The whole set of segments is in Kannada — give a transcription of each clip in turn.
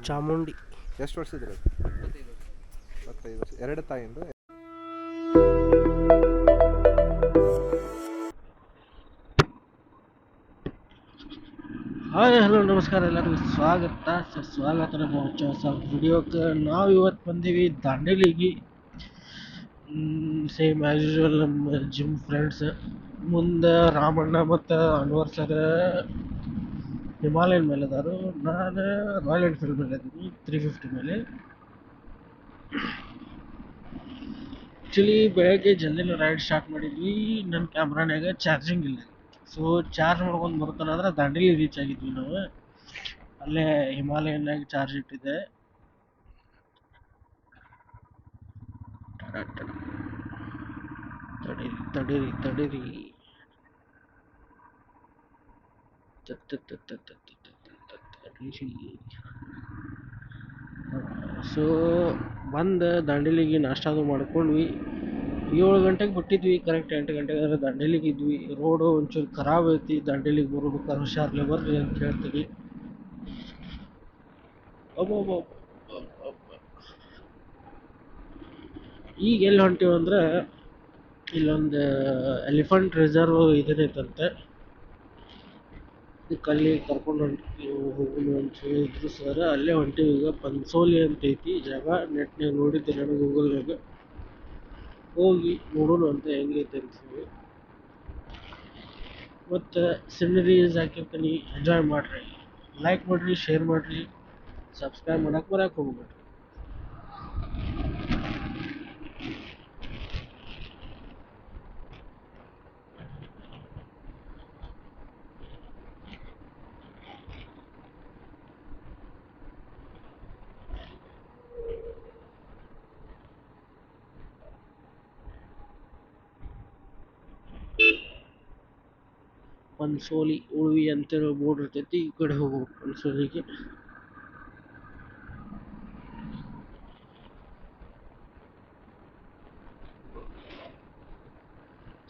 ಚಾಮುಂಡಿ ಎಷ್ಟು ವರ್ಷದ್ರಿ? 25 ವರ್ಷ. ಎರಡು ತಾಯಿಂದು. ಹಾಯ್ ಹಲೋ ನಮಸ್ಕಾರ ಎಲ್ಲರಿಗೂ ಸ್ವಾಗತ ನಮ್ಮ ಹೊಸ ವಿಡಿಯೋಕ್ಕೆ. ನಾವು ಇವತ್ತು ಬಂದೀವಿ ದಾಂಡೇಲಿಗೆ. ಸೇಮ್ ಆ್ಯಸ್ ಯೂಶ್ವಲ್ ನಮ್ಮ ಜಿಮ್ ಫ್ರೆಂಡ್ಸ್. ಮುಂದೆ ರಾಮಣ್ಣ ಮತ್ತು ಅನ್ವರ್ ಸರ್ ಹಿಮಾಲಯನ್ ಮೇಲೆ ಅದಾರು. ನಾನು ರಾಯಲ್ ಎನ್ಫೀಲ್ಡ್ ಮೇಲೆ ಇದ್ದೀನಿ, 350 ಮೇಲೆ. ಆ್ಯಕ್ಚುಲಿ ಬೆಳಗ್ಗೆ ಜಲ್ದಿನ ರೈಡ್ ಸ್ಟಾರ್ಟ್ ಮಾಡಿದ್ವಿ. ನನ್ನ ಕ್ಯಾಮ್ರಾನಾಗ ಚಾರ್ಜಿಂಗ್ ಇಲ್ಲ, ಸೊ ಚಾರ್ಜ್ ಮಾಡ್ಕೊಂಡು ಬರ್ತಾನಂದ್ರೆ ದಾಂಡೇಲಿ ರೀಚ್ ಆಗಿದ್ವಿ ನಾವು. ಅಲ್ಲೇ ಹಿಮಾಲಯನ್ನಾಗಿ ಚಾರ್ಜ್ ಇಟ್ಟಿದ್ದೆ. ತಡೀರಿ ಸೊ ಬಂದು ದಾಂಡೇಲಿಗೆ ನಾಷ್ಟಾದು ಮಾಡ್ಕೊಂಡ್ವಿ. 7 ಗಂಟೆಗೆ ಬಿಟ್ಟಿದ್ವಿ, ಕರೆಕ್ಟ್ 8 ಗಂಟೆಗೆ ದಾಂಡೇಲಿಗೆ ಇದ್ವಿ. ರೋಡು ಒಂಚೂರು ಖರಾಬ್ ಐತಿ, ದಾಂಡೇಲಿಗೆ ಬರ್ಬೇಕಾದ್ರೆ ಹುಷಾರ್ಲೆ ಬರ್ರಿ ಅಂತ ಹೇಳ್ತೀವಿ. ಈಗ ಎಲ್ಲಿ ಹೊಂಟೀವಂದ್ರೆ ಇಲ್ಲೊಂದು ಎಲಿಫೆಂಟ್ ರಿಸರ್ವ್ ಇದನ್ನೈತಂತೆ, ಅಲ್ಲಿ ಕರ್ಕೊಂಡು ಹೋಗೋಣ ಅಂತ ಹೇಳಿದ್ರು ಸರ್. ಅಲ್ಲೇ ಹೊಂಟೀವಿ ಈಗ. ಪನ್ಸೋಲಿ ಅಂತ ಐತಿ ಜಾಗ, ನೆಟ್ನಾಗ ನೋಡಿದ್ದೆ ನಾನು ಗೂಗಲ್ನಾಗ. ಹೋಗಿ ನೋಡೋಣ ಅಂತ ಹೆಂಗೈತೆ ಅಂತೀವಿ. ಮತ್ತು ಸಿನರೀಸ್ ಹಾಕಿರ್ತೀನಿ, ಎಂಜಾಯ್ ಮಾಡಿರಿ. ಲೈಕ್ ಮಾಡಿರಿ, ಶೇರ್ ಮಾಡಿರಿ, ಸಬ್ಸ್ಕ್ರೈಬ್ ಮಾಡಕ್ಕೆ ಹೋಗ್ಬೇಡ್ರಿ. ಪನ್ಸೋಲಿ ಉಳ್ವಿ ಅಂತೇಳಿ ಬೋರ್ಡ್ ಇರ್ತೈತಿ, ಈ ಕಡೆ ಹೋಗ್ಬೇಕು ಪನ್ಸೋಲಿಗೆ.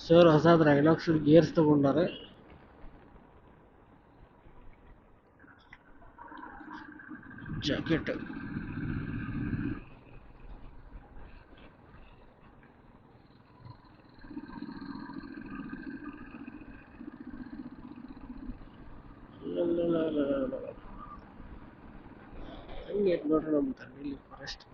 ಸರ್ ಹೊಸದು ರೈನಾಕ್ಸ್ ಗೇರ್ಸ್ ತಗೊಂಡಾರೆ. ಜಾಕೆಟ್ ಹಂಗೆ ನೋಡ್ರಿ ನಮ್ಮ ದಾಂಡೇಲಿ ಫಾರೆಸ್ಟ್.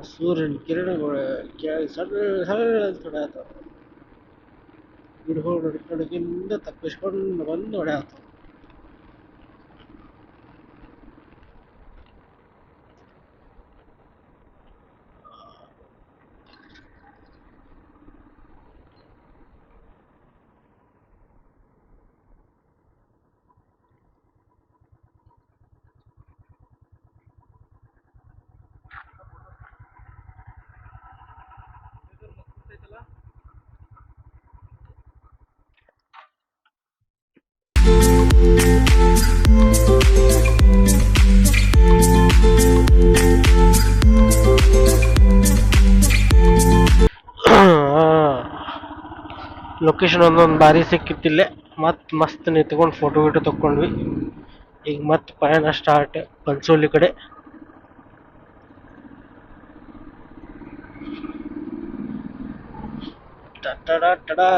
ಸೂರ್ಯನ ಕಿರಣಗಳು ಸಣ್ಣ ಅಂತ ಹೊಡ್ಯಾತಾವ. ಗಿಡಗಳು ನಡುಕಿಂದ ತಪ್ಪಿಸ್ಕೊಂಡು ಬಂದು ಹೊಡ್ಯಾತಾವ. ಲೊಕೇಶನ್ ಒಂದೊಂದು ಬಾರಿ ಸಿಕ್ಕಿತ್ತಿಲ್ಲೇ. ಮತ್ತು ಮಸ್ತ್ ನಿಂತ್ಕೊಂಡು ಫೋಟೋ ಗಿಟೋ ತಕ್ಕೊಂಡ್ವಿ. ಈಗ ಮತ್ತೆ ಪಯಣ ಸ್ಟಾರ್ಟ್ ಪನ್ಸೋಲಿ ಕಡೆ. ಟಡಾ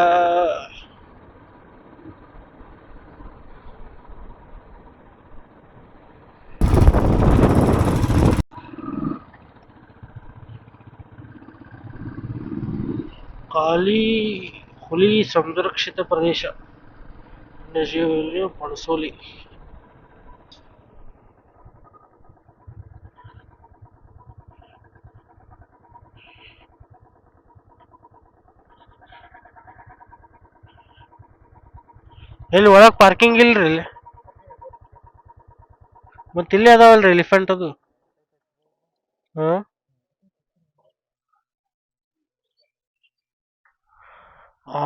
ಕಾಳಿ ಹುಲಿ ಸಂರಕ್ಷಿತ ಪ್ರದೇಶ ವನ್ಯಜೀವಿ ಪಣಸೋಲಿ. ಎಲ್ಲಿ ಒಳಗೆ ಪಾರ್ಕಿಂಗ್ ಇಲ್ರಿ ಇಲ್ಲಿ? ಮತ್ತೆ ಇಲ್ಲಿ ಅದಾವಲ್ರಿ ಎಲಿಫೆಂಟ್ ಅದು. ಹಾ,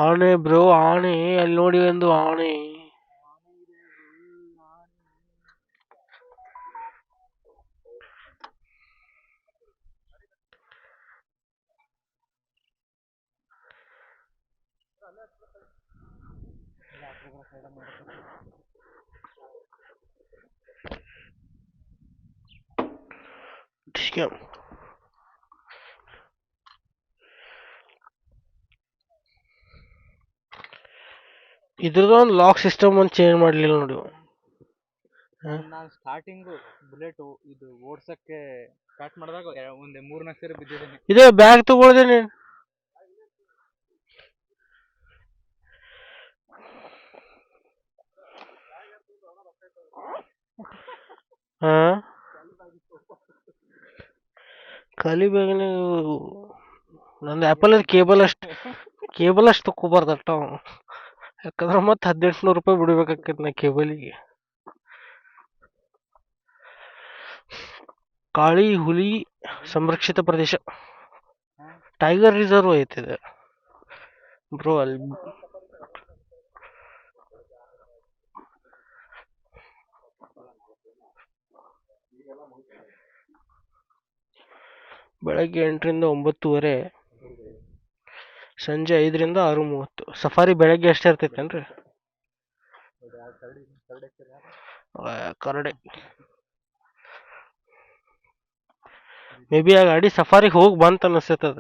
ಆನೆ ಬ್ರೋ, ಆನೆ ಅಲ್ಲಿ ನೋಡಿ ಒಂದು ಆನೆ. ಇದ್ರದ್ದು ಒಂದು ಲಾಕ್ ಸಿಸ್ಟಮ್ ಒಂದು ಚೇಂಜ್ ಮಾಡ್ಲಿಲ್ಲ ನೋಡಿ. ನಾನು ಸ್ಟಾರ್ಟಿಂಗು ಬುಲೆಟ್ ಇದು ಓಡ್ಸಕ್ಕೆ ಸ್ಟಾರ್ಟ್ ಮಾಡಿದಾಗ ಒಂದು 3-4 ಸರಿ ಬಿದ್ದಿದ್ದೇನೆ. ಇದೇ ಬ್ಯಾಗ್ ತಗೊಳ್ದೆ ನೀನು. ಹಾ, ಖಾಲಿ ಬ್ಯಾಗ್ನ ನಂದು ಆ್ಯಪಲ್ ಕೇಬಲ್ ಅಷ್ಟು ತಗೋಬಾರ್ದಟ್ಟ. ಯಾಕಂದ್ರೆ ಮತ್ತೆ 1800 ರೂಪಾಯಿ ಬಿಡ್ಬೇಕಾಕೈತಿ ನಾ ಕೇಬಲಿಗೆ. ಕಾಳಿ ಹುಲಿ ಸಂರಕ್ಷಿತ ಪ್ರದೇಶ, ಟೈಗರ್ ರಿಸರ್ವ್ ಐತಿದೆ ಬ್ರೋ ಅಲ್ಲಿ. ಬೆಳಗ್ಗೆ 8ರಿಂದ 9:30, ಸಂಜೆ 5ರಿಂದ 6:30. ಸಫಾರಿ ಬೆಳಗ್ಗೆ ಎಷ್ಟೇ ಇರ್ತೈತೇನ್ರಿ? ಕರಡೆ ಮೇ ಬಿ ಆ ಗಾಡಿ ಸಫಾರಿಗೆ ಹೋಗಿ ಬಂತ ಅನಿಸ್ತದ.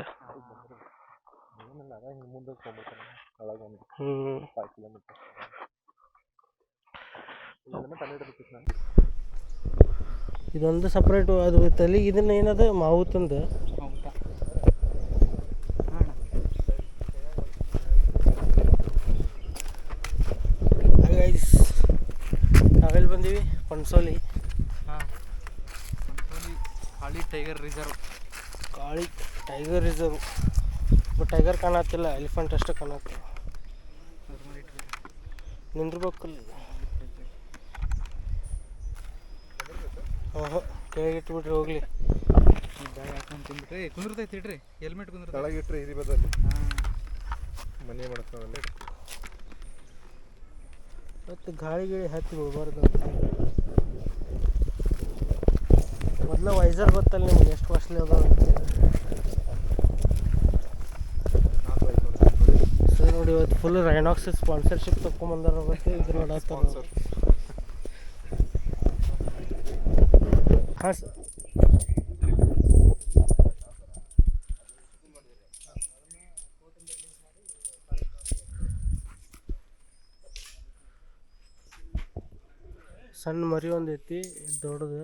ಇದೊಂದು ಸಪ್ರೇಟ್ ಅದು ತಲೆಗೆ ಇದನ್ನ ಏನದ ಮಾವುತಂದ. ನಾವೆಲ್ಲಿ ಬಂದೀವಿ? Panasoli. Kali tiger reserve. Kali tiger reserve. But tiger ಕಾಣತ್ತಿಲ್ಲ, ಎಲಿಫೆಂಟ್ ಅಷ್ಟೇ ಕಾಣತ್ತೆ. ನಿಂದ್ರಬೇಕಲ್ಲ. ಕೆಳಗಿಟ್ಬಿಟ್ರಿ ಹೋಗ್ಲಿ. ಬ್ಯಾಗ್ ಹಾಕೊಂಡು ತಿಂದ್ಬಿಟ್ರಿ ಕುಂದಿರ್ತೈತಿ ಇಡ್ರಿ. ಹೆಲ್ಮೆಟ್ ಕುಂದಿರ್ತ ಕೆಳಗಿಟ್ರಿ ಇರಿ ಬದಲ್ಲಿ ಮನೆ ಮಾಡ್ತಾವಲ್ಲ. ಮತ್ತು ಗಾಳಿ ಹತ್ತಿ ಬಿಡ್ಬಾರ್ದು ಅಂತ. ಮೊದಲು ವೈಸರ್ ಗೊತ್ತಲ್ಲ ನಿಮ್ಗೆ ಎಷ್ಟು ಕಾಸ್ಟ್ಲಿ ಅದ ಅಂತ. ಸೊ ನೋಡಿ ಇವತ್ತು ಫುಲ್ ರೈನಾಕ್ಸ್ ಸ್ಪಾನ್ಸರ್ಶಿಪ್ ತಗೊಂಬಂದಾರ. ಗೊತ್ತು ಇದು ನೋಡತ್ತಾರ. ಹಾಂ ಸರ್. ಸಣ್ಣ ಮರಿ ಒಂದು ಐತಿ, ದೊಡ್ಡದು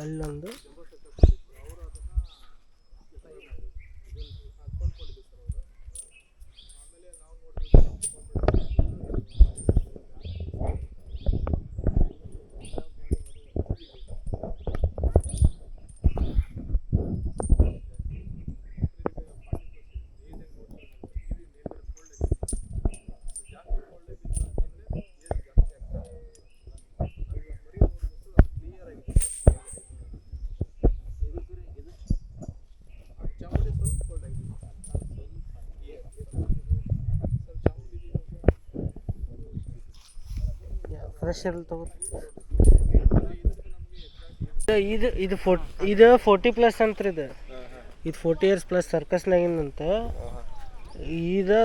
ಅಲ್ಲೊಂದು. ಫ್ರೆಶ್ ಇರಲಿ ತಗೋರಿ. ಇದು 40+ ಅಂತ್ರಿ. ಇದು 40 years ಪ್ಲಸ್ ಸರ್ಕಸ್ನಾಗಿಂದಂತ. ಇದು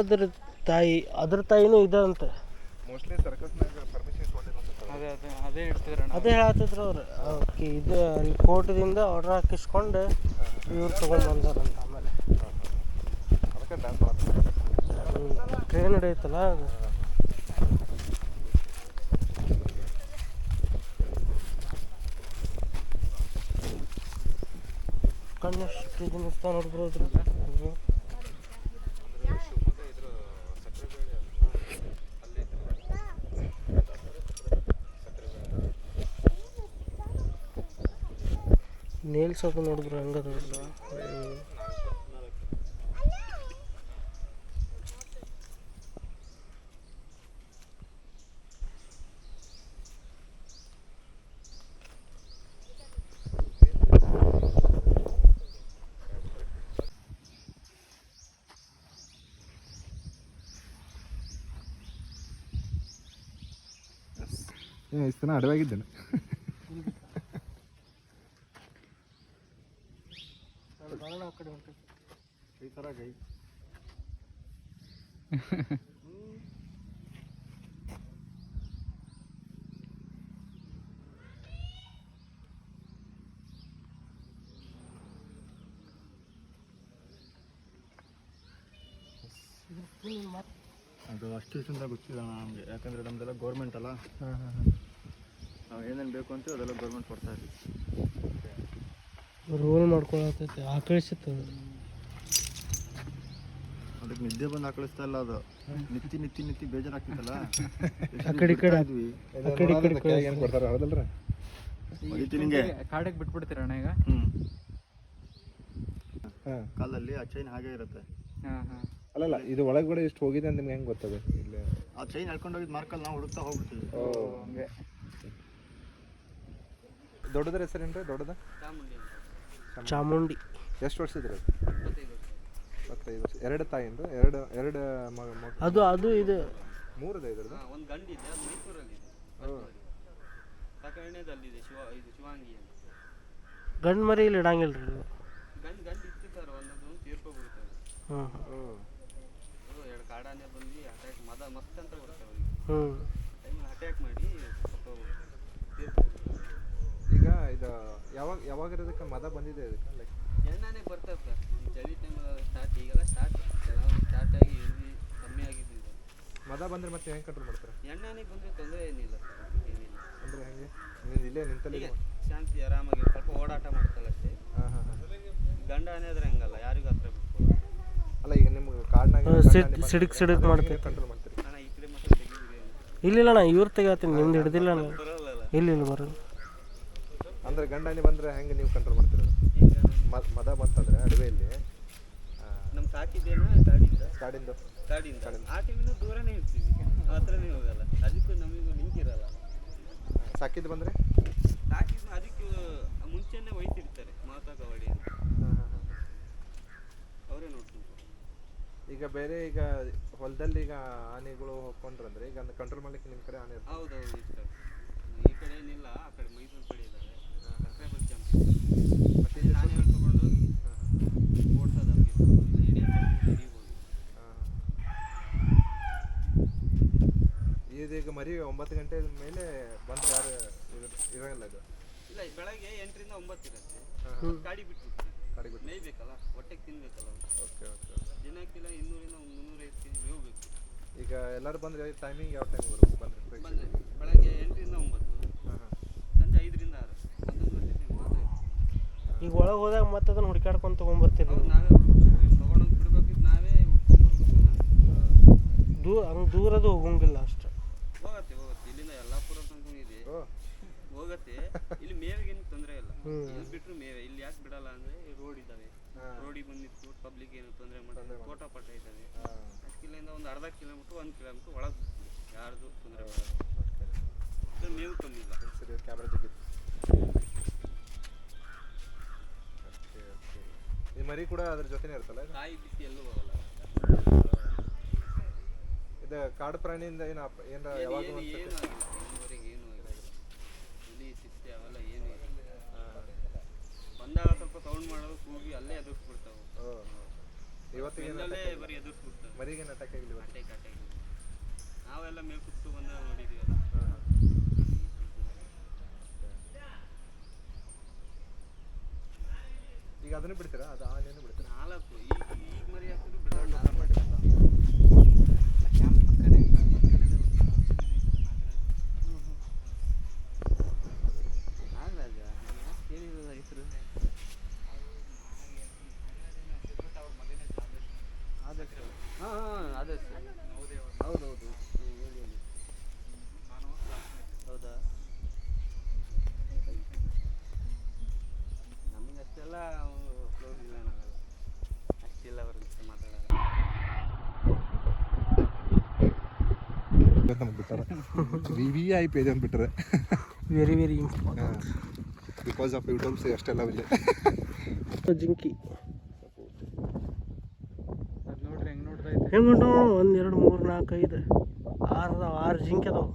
ಅದ್ರ ತಾಯಿನೂ ಇದೆ ಅಂತ. ಅದೇ ಹೇಳತ್ತಿದ್ರು ಅವ್ರು. ಓಕೆ, ಇದು ಅಲ್ಲಿ ಕೋರ್ಟ್ದಿಂದ ಆರ್ಡರ್ ಹಾಕಿಸ್ಕೊಂಡು ಇವ್ರು ತೊಗೊಂಡು ಬಂದಾರಂತ. ಆಮೇಲೆ ಡ್ಯಾನ್ಸ್ ಮಾಡ್ತಾರೆ. ಟ್ರೈನ್ ನಡೆಯುತ್ತಲ್ಲ ಅದು. ಕಣ್ಣಷ್ಟು ಇದನ್ನ ಇರ್ತಾವ ನೋಡ್ಬೋದು. ಶಿವಮೊಗ್ಗ ಇದ್ರ ಸಕ್ಕರೆ ಅಲ್ಲಿ ನೇಲ್ಸ್ ಅದು ನೋಡಿದ್ರು ಹಂಗದ. ಇಷ್ಟು ದಿನ ಅಡವಾಗಿದ್ದೇನೆ. ಈ ಥರ ಗೈ ಅದು ಅಷ್ಟು ಇಷ್ಟಿಂದ ಗೊತ್ತಿಲ್ಲ ನಮಗೆ, ಯಾಕಂದರೆ ನಮ್ಮದೆಲ್ಲ ಗೌರ್ಮೆಂಟ್ ಅಲ್ಲ. ನಾವು ಏನೇನು ಬೇಕು ಅಂತೀವಿ ಅದೆಲ್ಲ ಗೌರ್ಮೆಂಟ್ ಕೊಡ್ತಾ ಇದ್ದೀವಿ. ರೋಲ್ ಮಾಡ್ಕೊಳತೈತೆ ಆಕಳಿಸುತ್ತೆ. ಅದಕ್ಕೆ ನಿದ್ದೆ ಬಂದು ಆಕಳಿಸ್ತಾ ಇಲ್ಲ, ಅದು ನಿತ್ತಿ ನಿತ್ತಿ ನಿತ್ತಿ ಬೇಜಾರಾಗ್ತಿತ್ತಲ್ಲ. ಆ ಕಡೆ ಈ ಕಡೆ ಇದ್ವಿ ಏನು ಕೊಡ್ತಾರೆ ಹೌದಲ್ರ? ನಿಂಗೆ ಕಾಡಿಗೆ ಬಿಟ್ಬಿಡ್ತೀರ ಅಣ್ಣ ಈಗ? ಕಾಲಲ್ಲಿ ಆ ಚೈನ್ ಹಾಗೆ ಇರುತ್ತೆ. ಅಲ್ಲಲ್ಲ, ಇದು ಒಳಗಡೆ ಎಷ್ಟು ಹೋಗಿದೆ ಅಂತ ನಿಮ್ಗೆ ಹೆಂಗೆ ಗೊತ್ತದೆ? ಇಲ್ಲ ಆ ಚೈನ್ ಹೇಳ್ಕೊಂಡು ಹೋಗಿದ್ದು ಮಾರ್ಕಲ್ಲಿ ನಾವು ಹುಡುಕ್ತಾ ಹೋಗ್ಬಿಡ್ತೀವಿ. ಹಂಗೆ. ದೊಡ್ಡದ್ರ ಹೆಸರೇನ್ರಿ? ದೊಡ್ಡದ ಚಾಮುಂಡಿ. ಎಷ್ಟು ವರ್ಷ ಇದ್ರಿ? 25 ವರ್ಷ. ಎರಡು ತಾಯಿಂದು ಎರಡು ಅದು ಅದು ಇದು 3 ಇದ್ರದ್ದು. ಒಂದು ಗಂಡಿದೆ, ಅದು ಮೈಸೂರಲ್ಲಿ ಸಾಕಣೆದಲ್ಲಿದೆ. ಶಿವಾಂಗಿ ಅಂತ ಗಂಡು ಮರಿ ಇಲ್ಲಿ ಇಡಂಗಿಲ್ಲ ರೀ. ಗಂಡು ಇತ್ತು ಸರ್, ಒಂದೊಂದು ತೀರ್ಕೊಬಿಡ್ತಾರೆ. ಎರಡು ಕಾಡಾನೆ ಬಂದು ಅಟ್ಯಾಕ್ ಮಸ್ತ್ ಅಂತ ಬರ್ತಾರೆ ಅವ್ರಿಗೆ. ಅಟ್ಯಾಕ್ ಮಾಡಿ ಈಗ ಇದು ಯಾವಾಗ ಇರೋದಕ್ಕೆ ಮದ ಬಂದಿದೆ ಇದಕ್ಕೆ? ಲೈಕ್ ಎಣ್ಣಾನೆ ಬರ್ತದೆ ಸರ್. ಚಳಿ ಟೈಮ್ ಸ್ಟಾರ್ಟ್, ಈಗೆಲ್ಲ ಸ್ಟಾರ್ಟ್ ಆಗಿ ಇಳಿದು ಕಮ್ಮಿ ಆಗಿದ್ದು. ಮದ ಬಂದರೆ ಮತ್ತೆ ಹೆಂಗೆ ಕಂಟ್ರೋಲ್ ಮಾಡ್ತಾರೆ? ಎಣ್ಣಾನೆ ಬಂದರೆ ತೊಂದರೆ ಏನಿಲ್ಲ ಸರ್, ಏನಿಲ್ಲ. ಅಂದರೆ ಹೆಂಗೆ? ನೀನು ಇಲ್ಲೇ ನಿಂತಲ್ಲಿ ಶಾಂತಿ ಆರಾಮಾಗಿ ಸ್ವಲ್ಪ ಓಡಾಟ ಮಾಡ್ತಾಳೆ ಅಷ್ಟೇ. ಗಂಡ ಆನೆ ಆದ್ರೆ ಹಂಗಲ್ಲ, ಯಾರಿಗೂ ಹತ್ರ ಬಿಟ್ಕೊಳ್ಳಿ. ಅಲ್ಲ, ಈಗ ನಿಮ್ಗೆ ಕಾಡ್ನಾಗ ಸಿಡಕ್ ಮಾಡ್ತೈತೆ. ಕಂಟ್ರೋಲ್ ಮಾಡ್ತೀರಿ? ಅಣ್ಣ ಈ ಕಡೆ ಮಾತ್ರ ತೆಗಿದಿದೆ. ಇಲ್ಲ ಅಣ್ಣ, ಇವ್ರು ತೆಗಿತೀನಿ, ನಿಮ್ದು ಹಿಡ್ದಿಲ್ಲ ಅಣ್ಣ. ಇಲ್ಲ ಬರೋದು. ಅಂದರೆ ಗಂಡಾನೆ ಬಂದರೆ ಹೆಂಗೆ ನೀವು ಕಂಟ್ರೋಲ್ ಮಾಡ್ತೀರ? ಮದ ಬಂತಂದರೆ ಅಡವೆಯಲ್ಲಿ ನಮ್ಮ ಸಾಕಿದ್ದೇನೋ ಕಾಡಿಂದ ಆ ಟೈಮಿನ ದೂರನೇ ಇರ್ತೀವಿ, ಹತ್ರನೇ ಹೋಗಲ್ಲ. ಅದಕ್ಕೂ ನಮಗೂ ಲಿಂಕ್ ಇರಲ್ಲ. ಸಾಕಿದ್ದು ಬಂದರೆ ಸಾಕಿದ್ದು ಅದಕ್ಕೆ ಮುಂಚೆನೇ ಒಯ್ತಿರ್ತಾರೆ ಮಾತಾ ಕಬಡ್ಡಿ ಅಂತ, ಅವರೇ ನೋಡ್ಕೊಂತಾರೆ. ಈಗ ಬೇರೆ ಈಗ ಹೊಲದಲ್ಲಿ ಈಗ ಆನೆಗಳು ಹೋಗ್ಕೊಂಡ್ರಂದ್ರೆ ಈಗ ಅದನ್ನ ಕಂಟ್ರೋಲ್ ಮಾಡ್ಲಿಕ್ಕೆ ನಿಮ್ಮ ಕಡೆ ಆನೆ ಇರ್ತದೆ? ಹೌದೌದು, ಇಷ್ಟ. ಈ ಕಡೆ ಏನಿಲ್ಲ, ಆ ಕಡೆ ಮೈಸೂರು ಕಡೆ ಇದ್ದಾವೆ. ಸಬ್ಸ್ಕ್ರೈಬರ್ ಕ್ಯಾಂಪ್ ಮತ್ತೆ ಆನೆಗಳು ತಗೊಂಡೋಗಿ ಓಡಿಸೋದಾಗಿ ಹಿಡಿಬೋದು. ಈಗ ಮರಿ 9 ಗಂಟೆ ಮೇಲೆ ಬಂದ್ರೆ ಯಾರು ಇರೋಲ್ಲ? ಇದು ಇಲ್ಲ, ಬೆಳಗ್ಗೆ 8 ರಿಂದ 9 ಇರುತ್ತೆ. ಗಾಡಿ ಬಿಟ್ಟು ಮೇಯ್ಬೇಕಲ್ಲ, ಹೊಟ್ಟೆಗೆ ತಿನ್ಬೇಕಲ್ಲ. Okay okay. ದಿನಕ್ಕಿಲ್ಲ 200 ರಿಂದ 350 ಕೆಜಿ ಮೇಯ್ಬೇಕು. ಈಗ ಎಲ್ಲರೂ ಬಂದರೆ ಟೈಮಿಂಗ್ ಯಾವ ಟೈಮ್ ಬಂದರೆ? ಬೆಳಗ್ಗೆ 8 ರಿಂದ 9, ಸಂಜೆ 5 ರಿಂದ 6, 11 ಗಂಟೆ ಮಾತ್ರ. ಈಗ ಒಳಗೆ ಹೋದಾಗ ಮತ್ತೆ ಅದನ್ನು ಹುಡುಕಾಡ್ಕೊಂಡು ತೊಗೊಂಬರ್ತೀರಿ? ನಾವೇ ತೊಗೊಂಡೋಗಿ ಬಿಡ್ಬೇಕಿದ್ದು, ನಾವೇ ಹುಡ್ಕೊಂಡ್ಬರ್ಬೇಕು. ಹಂಗೆ ದೂರದು ಹೋಗಂಗಿಲ್ಲ ಅಷ್ಟು. ಹೋಗತ್ತೆ ಇಲ್ಲಿಂದ ಯಲ್ಲಾಪುರ ತನಕ ಇದೆ, ಹೋಗತ್ತೆ. ಇಲ್ಲಿ ಮೇವಿಗೇನು ತೊಂದರೆ ಇಲ್ಲ, ಇಲ್ಲಿ ಬಿಟ್ಟರು ಮೇವೆ. ಇಲ್ಲಿ ಯಾಕೆ ಬಿಡಲ್ಲ ಅಂದರೆ ರೋಡ್ ಇದ್ದಾವೆ, ರೋಡಿಗೆ ಬಂದು ನಿಂತು ಪಬ್ಲಿಕ್ ಏನು ತೊಂದರೆ ಮಾಡ್ತಾರೆ. ತೋಟ ಪಟ ಇದ್ದಾವೆ. ಇಲ್ಲಿಂದ ಒಂದು ಅರ್ಧ ಕಿಲೋಮೀಟ್ರ್ 1 ಕಿಲೋಮೀಟ್ರ್ ಒಳಗೆ ಯಾರ್ದು ತೊಂದರೆ ಮಾಡಲ್ಲ. ಮೇವು ಕಮ್ಮಿ ಇಲ್ಲ. ಸರಿ, ಕ್ಯಾಮ್ರಾ ತೆಗಿತ್ತು. Okay okay. ಈ ಮರಿ ಕೂಡ ಅದ್ರ ಜೊತೆನೇ ಇರ್ತಲ್ಲ? ಕಾಯಿ ಬಿಸಿ ಎಲ್ಲೂ ಹೋಗಲ್ಲ. ಇದು ಕಾಡು ಪ್ರಾಣಿಯಿಂದ ಏನಾರ ಯಾವಾಗ ಏನು ಆಗಿಲ್ಲ ಇನ್ನೂವರೆಗೆ, ಏನೂ ಆಗಿಲ್ಲ. ಹುಲಿ ಚಿಟ್ಟೆ ಅವೆಲ್ಲ ಏನೂ ಇಲ್ಲ. ಬಂದಾಗ ಸ್ವಲ್ಪ ಸೌಂಡ್ ಮಾಡೋದು, ಕೂಗಿ ಅಲ್ಲೇ ಎದುರಿಸ್ಬಿಡ್ತಾವೆ. ಇವತ್ತಿಗೆ ಬರೀ ಎದುರಿಸ್ಬಿಡ್ತಾವೆ. ಮರಿಗೇನು ಅಟ್ಯಾಕ್ ಆಗಿಲ್ಲ? ಅಟ್ಯಾಕ್ ನಾವೆಲ್ಲ ಮೇಲೆ ಕುತ್ತು ಬಂದಾಗ ನೋಡಿದ್ದೀವಲ್ಲ. ಈಗ ಅದನ್ನು ಬಿಡ್ತೀರಾ? ಅದು ಆನೆಯನ್ನು ಬಿಡ್ತೀರಾ? 4 ಈಗ ಮರಿ ಹಾಕಿದ್ರು ಬಿಡೋಣ. ನಾಗರಾಜ ಕೇಳಿರಲ್ಲ ಹೆಸರು. ಆದರ್ಶ. ಹಾಂ ಆದರ್ಶ. ಹೌದೌದು. ಹೇಳಿ ಹೇಳಿ. ಹೌದಾ? ನಮಗೆ ಅಷ್ಟೆಲ್ಲ ಕ್ಲೋಸ್ ಇಲ್ಲ, ನಾವೆಲ್ಲ ಅಷ್ಟಿಲ್ಲ ಅವ್ರ ಜೊತೆ ಮಾತಾಡೋದು. ನಮ್ಗೆ ಬಿಟ್ಟಾರೆ VIP ಇದೆ ಅಂದ್ಬಿಟ್ರೆ very very important. Because of YouTubes ಅಷ್ಟೆಲ್ಲ ಇಲ್ಲ. ಜಿಂಕಿ ಅದು ನೋಡ್ರಿ ಹೆಂಗೆ ನೋಡ್ತಾ ಇದ್ದೆ. ಹೆಂಗೆ 1 2 3 4 5 6 ಜಿಂಕಿ ಅದಾವ.